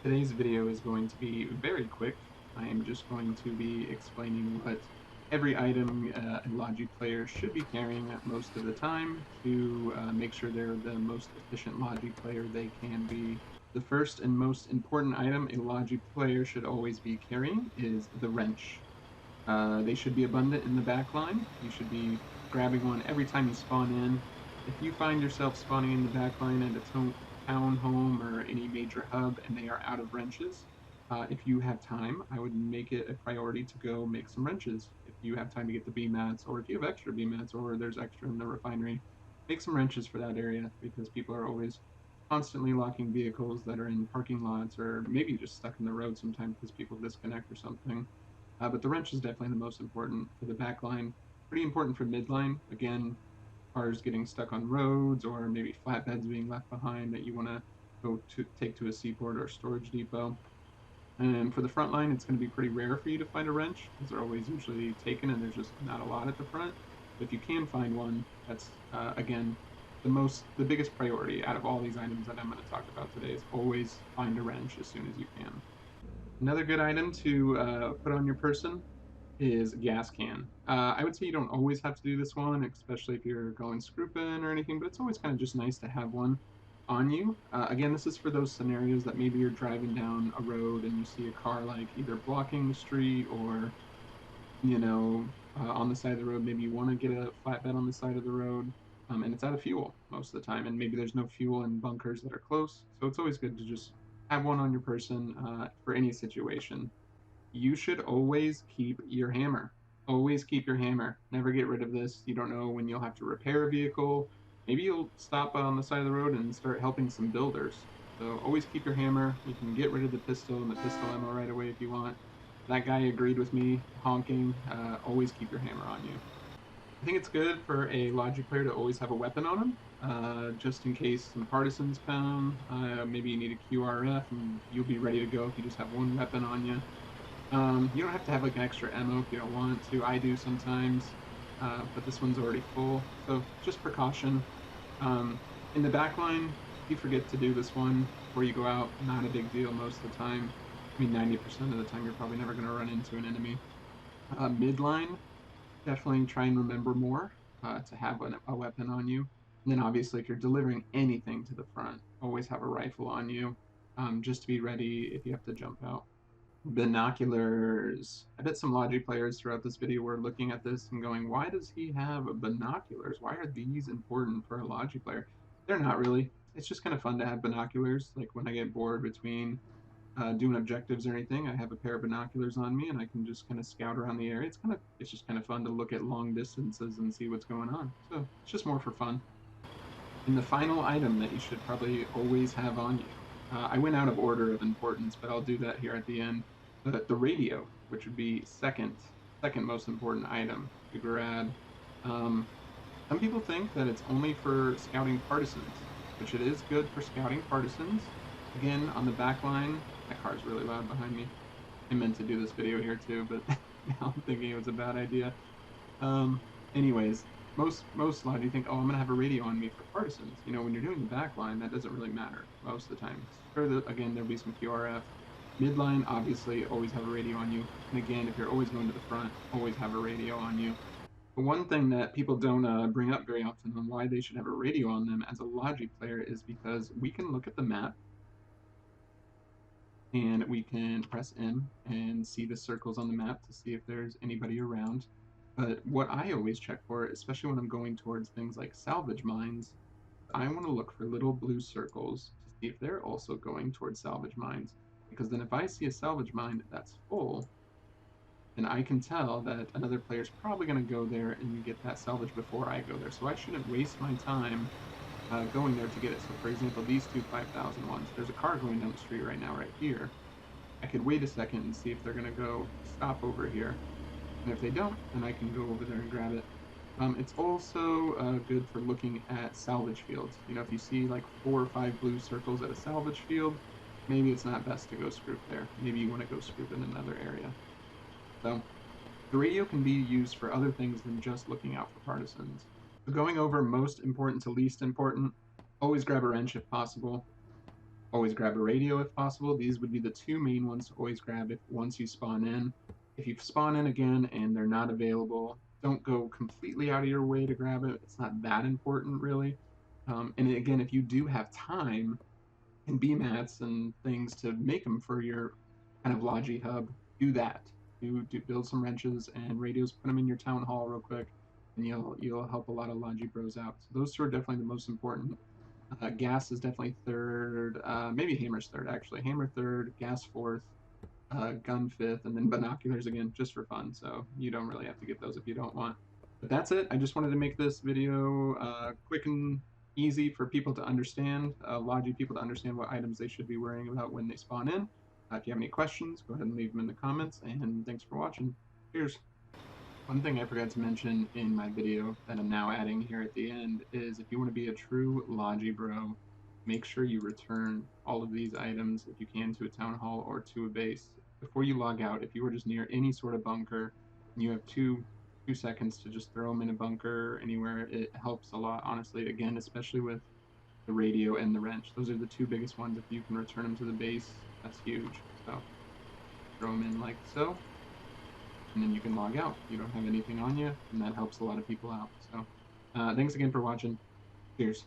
Today's video is going to be very quick. I am just going to be explaining what every item a Logi player should be carrying most of the time to make sure they're the most efficient Logi player they can be. The first and most important item a Logi player should always be carrying is the wrench. They should be abundant in the back line. You should be grabbing one every time you spawn in. If you find yourself spawning in the back line at a town home or any major hub and they are out of wrenches, if you have time, I would make it a priority to go make some wrenches. If you have time to get the B mats, or if you have extra B mats, or there's extra in the refinery, make some wrenches for that area because people are always constantly locking vehicles that are in parking lots or maybe just stuck in the road sometimes because people disconnect or something. But the wrench is definitely the most important for the back line. Pretty important for midline. Again, cars getting stuck on roads or maybe flatbeds being left behind that you want to go to take to a seaport or storage depot. And for the front line, it's going to be pretty rare for you to find a wrench because they're always usually taken and there's just not a lot at the front. But if you can find one, that's again the biggest priority out of all these items that I'm going to talk about today is always find a wrench as soon as you can. Another good item to put on your person is a gas can. I would say you don't always have to do this one, especially if you're going scooping or anything, but it's always kind of just nice to have one on you. Again, this is for those scenarios that maybe you're driving down a road and you see a car like either blocking the street or, on the side of the road. Maybe you want to get a flatbed on the side of the road, and it's out of fuel most of the time, and maybe there's no fuel in bunkers that are close. So it's always good to just have one on your person for any situation. You should always keep your hammer. Always keep your hammer. Never get rid of this. You don't know when you'll have to repair a vehicle. Maybe you'll stop on the side of the road and start helping some builders. So always keep your hammer. You can get rid of the pistol and the pistol ammo right away if you want. That guy agreed with me, honking. Always keep your hammer on you. I think it's good for a Logic player to always have a weapon on him, just in case some partisans come. Maybe you need a QRF and you'll be ready to go if you just have one weapon on you. You don't have to have like an extra ammo if you don't want to. I do sometimes, but this one's already full. So just precaution. In the back line, if you forget to do this one before you go out, not a big deal most of the time. I mean, 90% of the time, you're probably never going to run into an enemy. Midline, definitely try and remember more to have a weapon on you. And then obviously, if you're delivering anything to the front, always have a rifle on you, just to be ready if you have to jump out. Binoculars. I bet some Logi players throughout this video were looking at this and going, why does he have binoculars? Why are these important for a Logi player? They're not really. It's just kind of fun to have binoculars. Like when I get bored between doing objectives or anything, I have a pair of binoculars on me and I can just kind of scout around the area. It's just kind of fun to look at long distances and see what's going on. So it's just more for fun. And the final item that you should probably always have on you. I went out of order of importance, but I'll do that here at the end. The radio, which would be second most important item to grab. Um, some people think that it's only for scouting partisans, which it is good for scouting partisans. Again, on the back line, that car's really loud behind me. I meant to do this video here too, but now I'm thinking it was a bad idea. Anyways, most Logi think, oh, I'm gonna have a radio on me for partisans. When you're doing the back line, that doesn't really matter most of the time. Sure, again, there'll be some QRF. Midline, obviously, always have a radio on you. And again, if you're always going to the front, always have a radio on you. But one thing that people don't bring up very often on why they should have a radio on them as a Logi player is because we can look at the map and we can press M and see the circles on the map to see if there's anybody around. But what I always check for, especially when I'm going towards things like salvage mines, I want to look for little blue circles to see if they're also going towards salvage mines. Because then if I see a salvage mine that's full, then I can tell that another player is probably going to go there and get that salvage before I go there. So I shouldn't waste my time going there to get it. So for example, these two 5,000 ones, there's a car going down the street right now, right here. I could wait a second and see if they're going to go stop over here. And if they don't, then I can go over there and grab it. It's also good for looking at salvage fields. If you see like 4 or 5 blue circles at a salvage field, maybe it's not best to go scoop there. Maybe you want to go scoop in another area. So the radio can be used for other things than just looking out for partisans. So going over most important to least important, always grab a wrench if possible. always grab a radio if possible. These would be the two main ones to always grab if once you spawn in. If you spawn in again and they're not available, don't go completely out of your way to grab it. It's not that important, really. And again, if you do have time and BMATs and things to make them for your kind of Logi hub, do that. Do build some wrenches and radios, put them in your town hall real quick, and you'll help a lot of Logi bros out. So those two are definitely the most important. Gas is definitely third. Maybe Hammer's third, actually. Hammer third, gas fourth, gun fifth, and then binoculars again, just for fun. So you don't really have to get those if you don't want. But that's it. I just wanted to make this video quick and easy for people to understand, Logi people to understand what items they should be worrying about when they spawn in. If you have any questions, go ahead and leave them in the comments. And thanks for watching. Cheers. One thing I forgot to mention in my video that I'm now adding here at the end is if you want to be a true Logi bro, make sure you return all of these items if you can to a town hall or to a base before you log out. If you are just near any sort of bunker and you have two seconds to just throw them in a bunker anywhere, it helps a lot, honestly. Again, especially with the radio and the wrench. Those are the two biggest ones. If you can return them to the base, that's huge. So throw them in like so, and then you can log out. You don't have anything on you, and that helps a lot of people out. So thanks again for watching. Cheers.